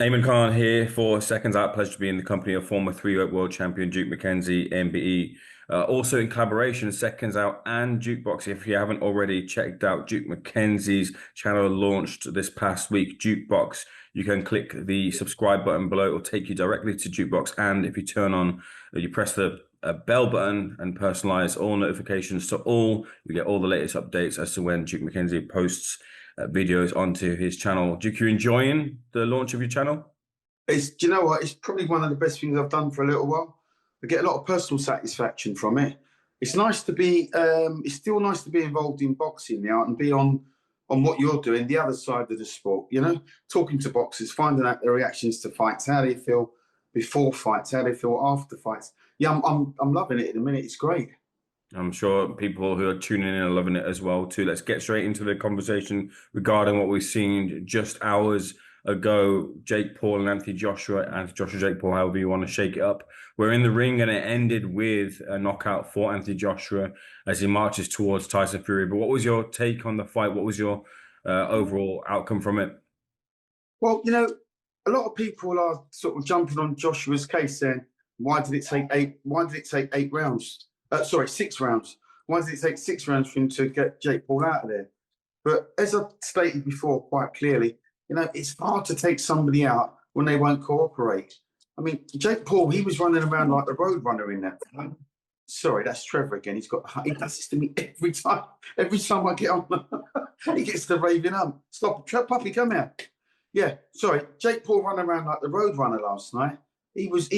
Eamon Khan here for Seconds Out. Pleasure to be in the company of former three-weight world champion Duke McKenzie, MBE. Also in collaboration, Seconds Out and Jukebox. If you haven't already checked out Duke McKenzie's channel launched this past week, Jukebox, you can click the subscribe button below. It will take you directly to Jukebox. And if you turn on, you press the bell button and personalize all notifications to all, you get all the latest updates as to when Duke McKenzie posts videos onto his channel. Duke, you enjoying the launch of your channel? Do you know what? It's probably one of the best things I've done for a little while. I get a lot of personal satisfaction from it. It's nice to be. It's still nice to be involved in boxing now and be on what you're doing, the other side of the sport. You know, talking to boxers, finding out their reactions to fights, how they feel before fights, how they feel after fights. Yeah, I'm loving it at the minute. It's great. I'm sure people who are tuning in are loving it as well too. Let's get straight into the conversation regarding what we've seen just hours ago. Jake Paul and Anthony Joshua, Jake Paul, however you want to shake it up. We're in the ring and it ended with a knockout for Anthony Joshua as he marches towards Tyson Fury. But what was your take on the fight? What was your overall outcome from it? Well, you know, a lot of people are sort of jumping on Joshua's case saying, why did it take 8 rounds? Sorry, 6 rounds. Why did it take 6 rounds for him to get Jake Paul out of there? But as I stated before quite clearly, you know, it's hard to take somebody out when they won't cooperate. I mean, Jake Paul, he was running around like the road runner in that. Sorry, that's Trevor again. He does this to me every time. Every time I get on, he gets to raving up. Stop, puppy, come here. Yeah, sorry. Jake Paul running around like the road runner last night. He was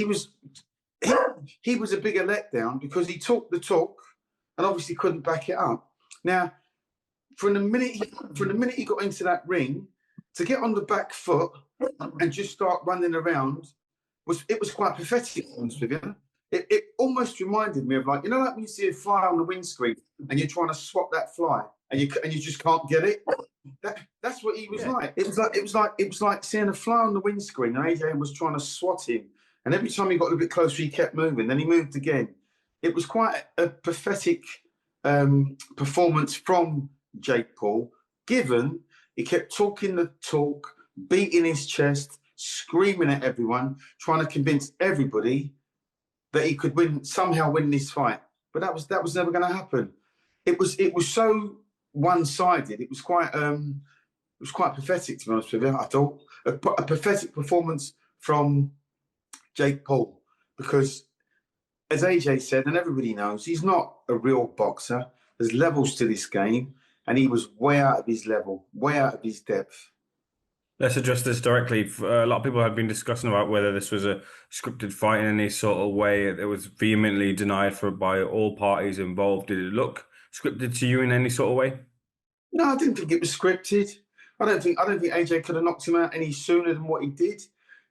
a bigger letdown because he talked the talk and obviously couldn't back it up. Now, from the minute he got into that ring, to get on the back foot and just start running around was quite pathetic, honest with you. It almost reminded me of, like, you know, like when you see a fly on the windscreen and you're trying to swat that fly and you just can't get it. That's what he was like. It was like seeing a fly on the windscreen and AJ was trying to swat him. And every time he got a little bit closer, he kept moving. Then he moved again. It was quite a pathetic performance from Jake Paul, given he kept talking the talk, beating his chest, screaming at everyone, trying to convince everybody that he could somehow win this fight. But that was never going to happen. It was so one-sided. It was quite pathetic, to be honest with you. I thought a pathetic performance from Jake Paul, because as AJ said, and everybody knows, he's not a real boxer. There's levels to this game, and he was way out of his level, way out of his depth. Let's address this directly. A lot of people have been discussing about whether this was a scripted fight in any sort of way. It was vehemently denied by all parties involved. Did it look scripted to you in any sort of way? No, I didn't think it was scripted. I don't think AJ could have knocked him out any sooner than what he did.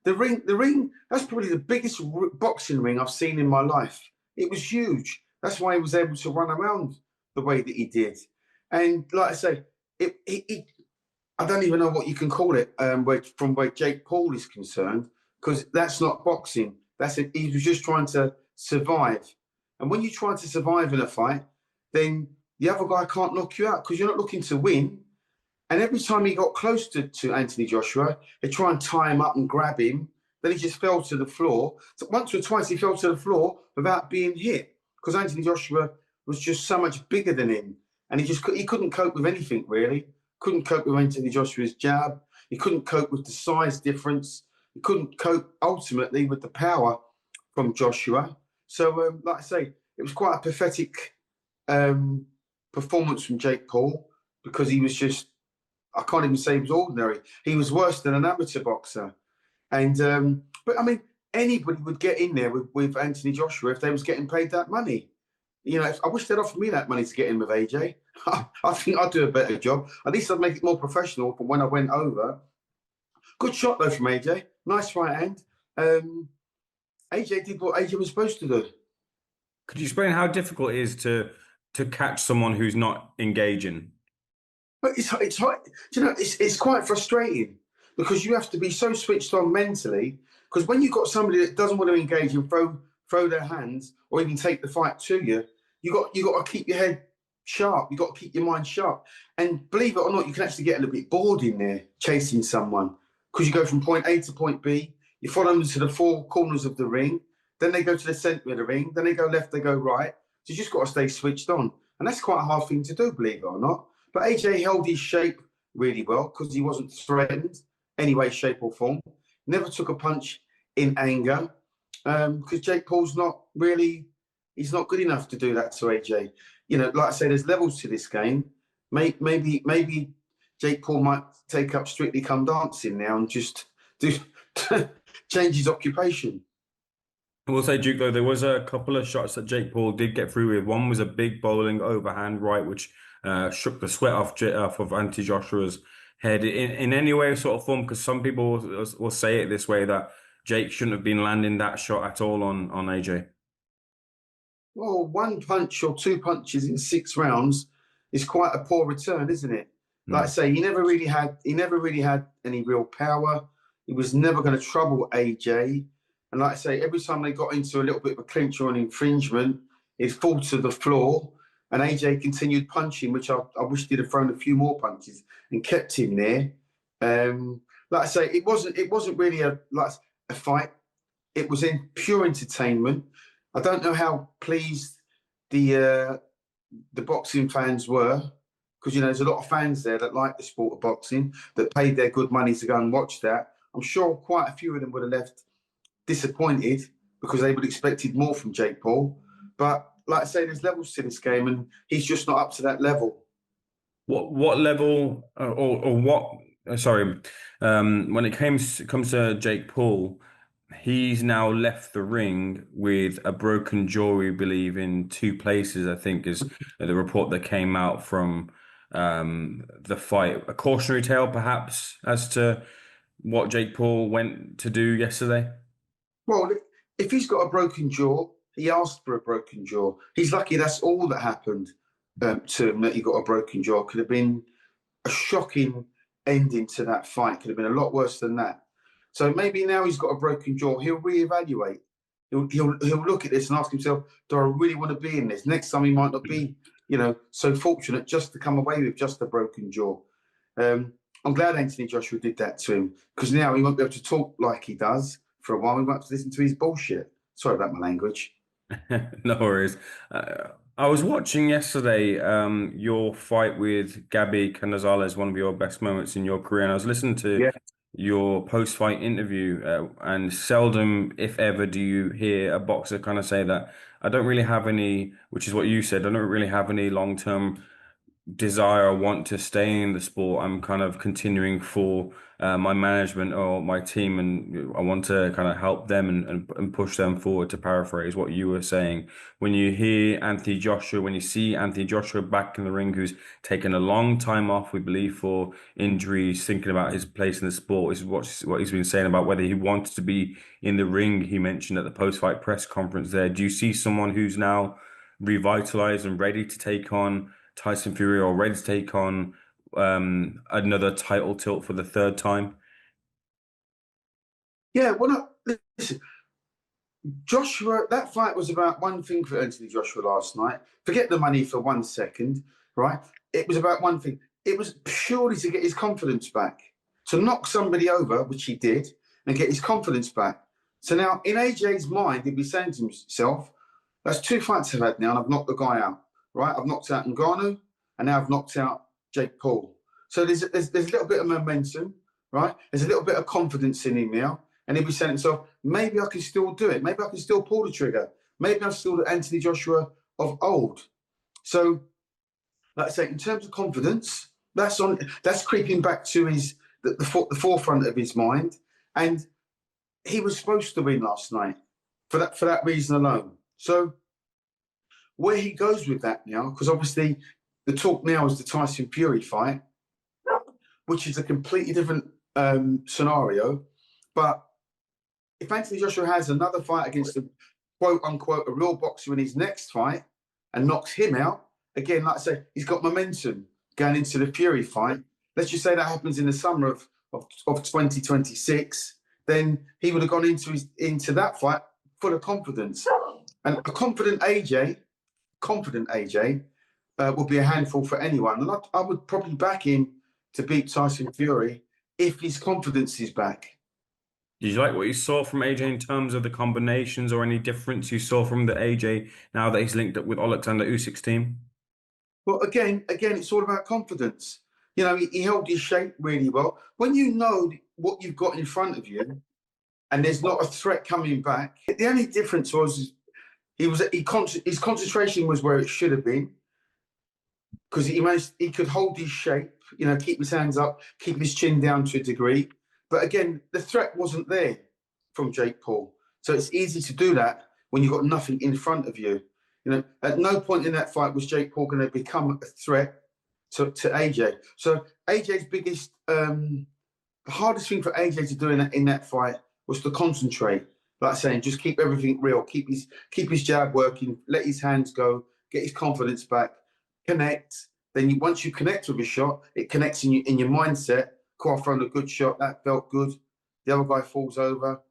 The ring, that's probably the biggest boxing ring I've seen in my life. It was huge. That's why he was able to run around the way that he did. And like I say, I don't even know what you can call it from where Jake Paul is concerned, because that's not boxing. He was just trying to survive. And when you try to survive in a fight, then the other guy can't knock you out because you're not looking to win. And every time he got close to Anthony Joshua, he'd try and tie him up and grab him. Then he just fell to the floor. So once or twice he fell to the floor without being hit, because Anthony Joshua was just so much bigger than him. And he couldn't cope with anything, really. Couldn't cope with Anthony Joshua's jab. He couldn't cope with the size difference. He couldn't cope, ultimately, with the power from Joshua. So, like I say, it was quite a pathetic performance from Jake Paul, because he was just, I can't even say he was ordinary. He was worse than an amateur boxer. And but I mean, anybody would get in there with Anthony Joshua if they was getting paid that money. You know, I wish they'd offered me that money to get in with AJ. I think I'd do a better job. At least I'd make it more professional from when I went over. Good shot though from AJ. Nice right hand. AJ did what AJ was supposed to do. Could you explain how difficult it is to catch someone who's not engaging? But it's quite frustrating, because you have to be so switched on mentally. Because when you've got somebody that doesn't want to engage and throw their hands or even take the fight to you, you got to keep your head sharp. You got to keep your mind sharp. And believe it or not, you can actually get a little bit bored in there chasing someone, because you go from point A to point B, you follow them to the four corners of the ring, then they go to the centre of the ring, then they go left, they go right. So you just got to stay switched on. And that's quite a hard thing to do, believe it or not. But AJ held his shape really well because he wasn't threatened any way, shape, or form. Never took a punch in anger because Jake Paul's not really, he's not good enough to do that to AJ. You know, like I say, there's levels to this game. Maybe Jake Paul might take up Strictly Come Dancing now and just do change his occupation. I will say, Duke, though, there was a couple of shots that Jake Paul did get through with. One was a big bowling overhand right, which shook the sweat off of Anthony Joshua's head in any way, sort of form, because some people will say it this way, that Jake shouldn't have been landing that shot at all on AJ. Well, one punch or two punches in 6 rounds is quite a poor return, isn't it? Like I say, he never really had any real power. He was never going to trouble AJ. And like I say, every time they got into a little bit of a clinch or an infringement, it fall to the floor. And AJ continued punching, which I wish he'd have thrown a few more punches and kept him there. Like I say, it wasn't really a fight. It was in pure entertainment. I don't know how pleased the boxing fans were, because you know there's a lot of fans there that like the sport of boxing, that paid their good money to go and watch that. I'm sure quite a few of them would have left disappointed because they would have expected more from Jake Paul. But like I say, there's levels to this game, and he's just not up to that level. What level or what? Sorry, when it comes to Jake Paul, he's now left the ring with a broken jaw, we believe, in 2 places, I think, is the report that came out from the fight. A cautionary tale, perhaps, as to what Jake Paul went to do yesterday? Well, if he's got a broken jaw, he asked for a broken jaw. He's lucky that's all that happened to him, that he got a broken jaw. Could have been a shocking ending to that fight. Could have been a lot worse than that. So maybe now he's got a broken jaw, he'll reevaluate. He'll look at this and ask himself, do I really want to be in this? Next time he might not be, you know, so fortunate just to come away with just a broken jaw. I'm glad Anthony Joshua did that to him, because now he won't be able to talk like he does for a while. We won't have to listen to his bullshit. Sorry about my language. No worries. I was watching yesterday your fight with Gabby Canizales, one of your best moments in your career, and I was listening to Yeah. your post-fight interview, and seldom, if ever, do you hear a boxer kind of say that I don't really have any, which is what you said, I don't really have any long-term desire or want to stay in the sport. I'm kind of continuing for my management or my team, and I want to kind of help them and push them forward, to paraphrase what you were saying. When you hear Anthony Joshua, when you see Anthony Joshua back in the ring, who's taken a long time off, we believe, for injuries, thinking about his place in the sport, is what he's been saying about whether he wants to be in the ring. He mentioned at the post-fight press conference there. Do you see someone who's now revitalized and ready to take on Tyson Fury, or ready to take on another title tilt for the 3rd time? Yeah, well, listen, Joshua, that fight was about one thing for Anthony Joshua last night. Forget the money for 1 second, right? It was about one thing. It was purely to get his confidence back, to knock somebody over, which he did, and get his confidence back. So now, in AJ's mind, he'd be saying to himself, that's 2 fights I've had now, and I've knocked the guy out, right? I've knocked out Ngannou, and now I've knocked out Jake Paul. So there's a little bit of momentum, right? There's a little bit of confidence in him now. And he'll be saying to himself, maybe I can still do it. Maybe I can still pull the trigger. Maybe I'm still the Anthony Joshua of old. So, like I say, in terms of confidence, that's creeping back to the forefront of his mind. And he was supposed to win last night for that reason alone. So where he goes with that now, because obviously the talk now is the Tyson Fury fight, which is a completely different scenario. But if Anthony Joshua has another fight against a quote unquote a real boxer in his next fight and knocks him out, again, like I say, he's got momentum going into the Fury fight. Let's just say that happens in the summer of 2026, then he would have gone into that fight full of confidence. And a confident AJ would be a handful for anyone. And I would probably back him to beat Tyson Fury if his confidence is back. Did you like what you saw from AJ in terms of the combinations or any difference you saw from the AJ now that he's linked up with Alexander Usyk's team? But again, it's all about confidence. You know, he held his shape really well. When you know what you've got in front of you, and there's not a threat coming back, the only difference was his concentration was where it should have been, because he could hold his shape, you know, keep his hands up, keep his chin down to a degree. But again, the threat wasn't there from Jake Paul. So it's easy to do that when you've got nothing in front of you. You know, at no point in that fight was Jake Paul going to become a threat to AJ. So AJ's biggest, the hardest thing for AJ to do in that fight was to concentrate. Like saying, just keep everything real, keep his jab working, let his hands go, get his confidence back, connect. Then once you connect with a shot, it connects in your mindset. Cool, I thrown a good shot, that felt good. The other guy falls over.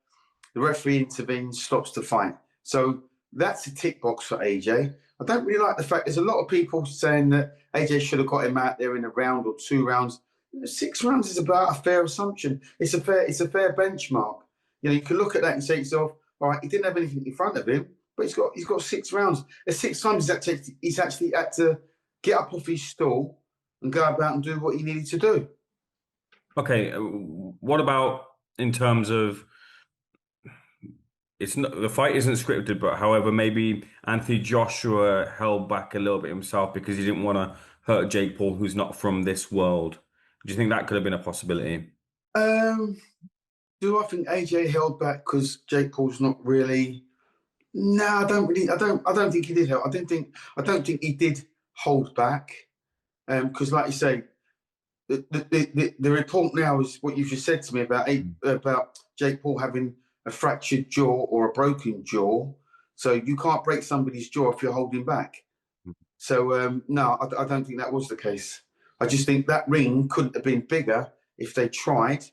The referee intervenes, stops the fight. So that's a tick box for AJ. I don't really like the fact there's a lot of people saying that AJ should have got him out there in a round or 2 rounds. 6 rounds is about a fair assumption. It's a fair benchmark. You know, you can look at that and say to yourself, all right, he didn't have anything in front of him, but he's got 6 rounds. There's 6 times he's actually had to get up off his stool and go about and do what he needed to do. Okay, what about in terms of it's not the fight isn't scripted, but however, maybe Anthony Joshua held back a little bit himself because he didn't want to hurt Jake Paul, who's not from this world. Do you think that could have been a possibility? Do I think AJ held back because Jake Paul's not really? No, I don't really. I don't think he did help. I don't think he did hold back. Because, like you say, the report now is what you've just said to me about Jake Paul having a fractured jaw or a broken jaw. So you can't break somebody's jaw if you're holding back. So no, I don't think that was the case. I just think that ring couldn't have been bigger if they tried.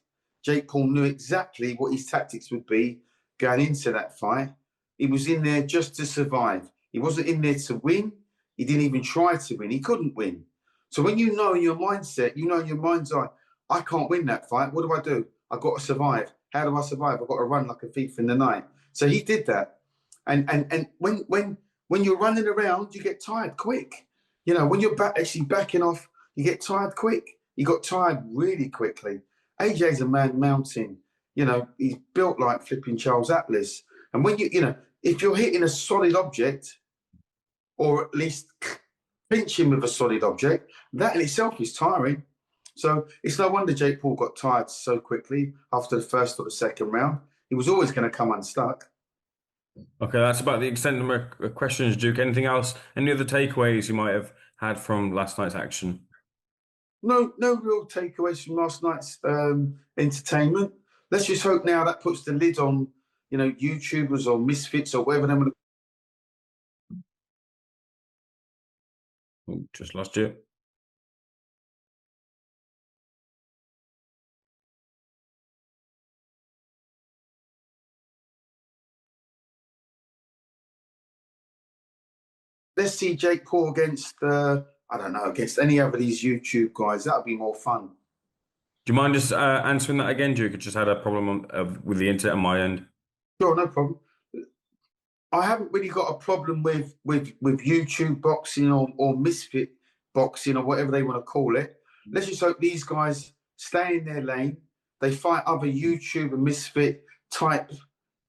Jake Paul knew exactly what his tactics would be going into that fight. He was in there just to survive. He wasn't in there to win. He didn't even try to win. He couldn't win. So when you know in your mindset, you know in your mind's eye, I can't win that fight. What do? I've got to survive. How do I survive? I've got to run like a thief in the night. So he did that. And when you're running around, you get tired quick. You know, when you're actually backing off, you get tired quick. He got tired really quickly. AJ's a man mountain. You know, he's built like flipping Charles Atlas. And when you know, if you're hitting a solid object, or at least pinching with a solid object, that in itself is tiring. So it's no wonder Jake Paul got tired so quickly after the first or the second round. He was always going to come unstuck. Okay, that's about the extent of my questions, Duke. Anything else? Any other takeaways you might have had from last night's action? No real takeaways from last night's entertainment. Let's just hope now that puts the lid on, you know, YouTubers or misfits or whatever they want to. Oh, just lost you. Let's see Jake Paul against, I don't know, against any other of these YouTube guys. That would be more fun. Do you mind just answering that again, Duke? I just had a problem with the internet on my end. Sure, no problem. I haven't really got a problem with YouTube boxing or misfit boxing or whatever they want to call it. Let's just hope these guys stay in their lane. They fight other YouTube and misfit type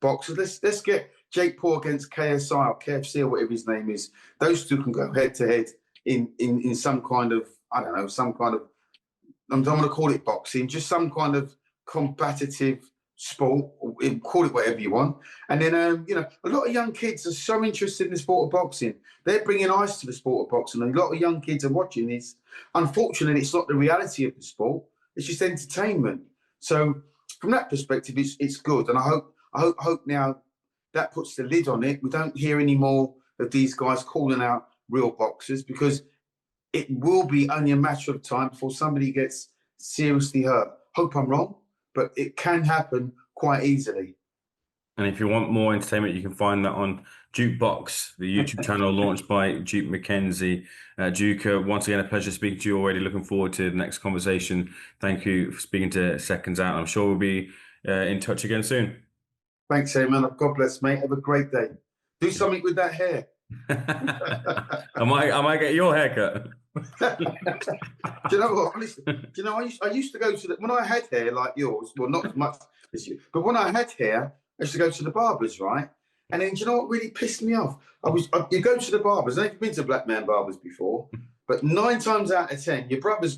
boxers. Let's get Jake Paul against KSI or KFC or whatever his name is. Those two can go head to head in some kind of, I don't know, some kind of, I don't want to call it boxing, just some kind of combative sport, or call it whatever you want. And then, you know, a lot of young kids are so interested in the sport of boxing. They're bringing eyes to the sport of boxing. And a lot of young kids are watching this. Unfortunately, it's not the reality of the sport. It's just entertainment. So from that perspective, it's good. And I hope now that puts the lid on it. We don't hear any more of these guys calling out real boxers, because it will be only a matter of time before somebody gets seriously hurt. Hope I'm wrong, but it can happen quite easily. And if you want more entertainment, you can find that on Jukebox, the YouTube channel launched by Duke McKenzie. Duke, once again, a pleasure speaking to you already. Looking forward to the next conversation. Thank you for speaking to Seconds Out. I'm sure we'll be in touch again soon. Thanks, man. God bless, mate. Have a great day. Do something with that hair. I might get your haircut. Do you know what? Honestly, do you know, I used to go to when I had hair like yours, well, not as much as you, but when I had hair, I used to go to the barbers, right? And then, do you know what really pissed me off? You go to the barbers, I've been to black man barbers before, but 9 times out of 10, your brothers,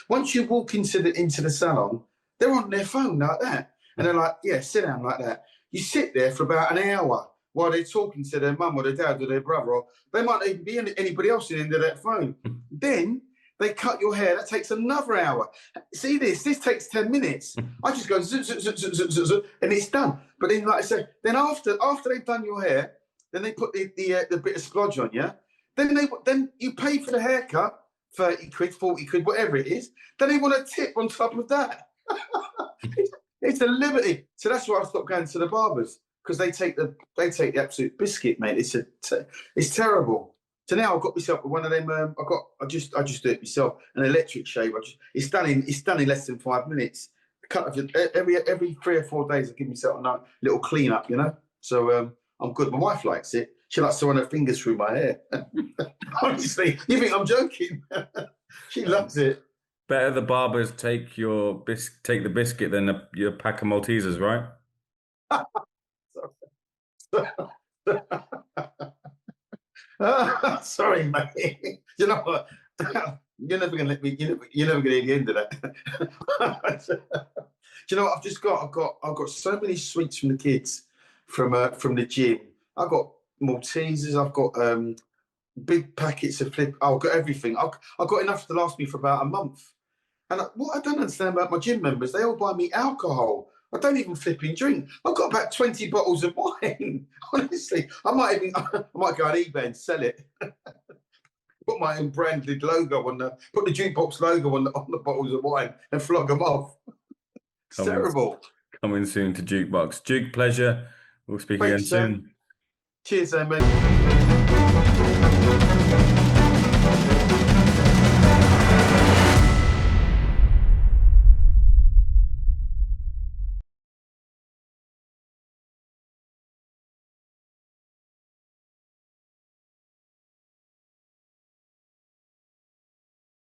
once you walk into the salon, they're on their phone like that. And they're like, yeah, sit down like that. You sit there for about an hour while they're talking to their mum or their dad or their brother, or they might not even be anybody else in the end of that phone. Then they cut your hair. That takes another hour. See this? This takes 10 minutes. I just go zoom, zoom, zoom, zoom, zoom, zoom, zoom, and it's done. But then, like I say, then after they've done your hair, then they put the bit of splodge on you. Then you pay for the haircut, 30 quid, 40 quid, whatever it is. Then they want a tip on top of that. It's a liberty. So that's why I stopped going to the barbers, because they take the absolute biscuit, mate. It's terrible. So now I've got myself one of them. I just do it myself. An electric shave. It's done in less than 5 minutes. Cut off every 3 or 4 days. I give myself a little clean up, you know. So I'm good. My wife likes it. She likes to run her fingers through my hair. Honestly, you think I'm joking? She loves it. Better the barbers take the biscuit than your pack of Maltesers, right? Sorry, mate. You know what? You're never gonna let me. You're never gonna hear the end of that. Do you know what I've got so many sweets from the kids from the gym. I've got Maltesers. I've got big packets of flip. I've got everything. I've got enough to last me for about a month. And what I don't understand about my gym members, they all buy me alcohol. I don't even flipping drink. I've got about 20 bottles of wine. Honestly, I might go on eBay and sell it. Put my own branded logo put the Jukebox logo on the bottles of wine and flog them off. It's terrible. Coming soon to Jukebox. Duke, pleasure. We'll speak again soon. Cheers, mate.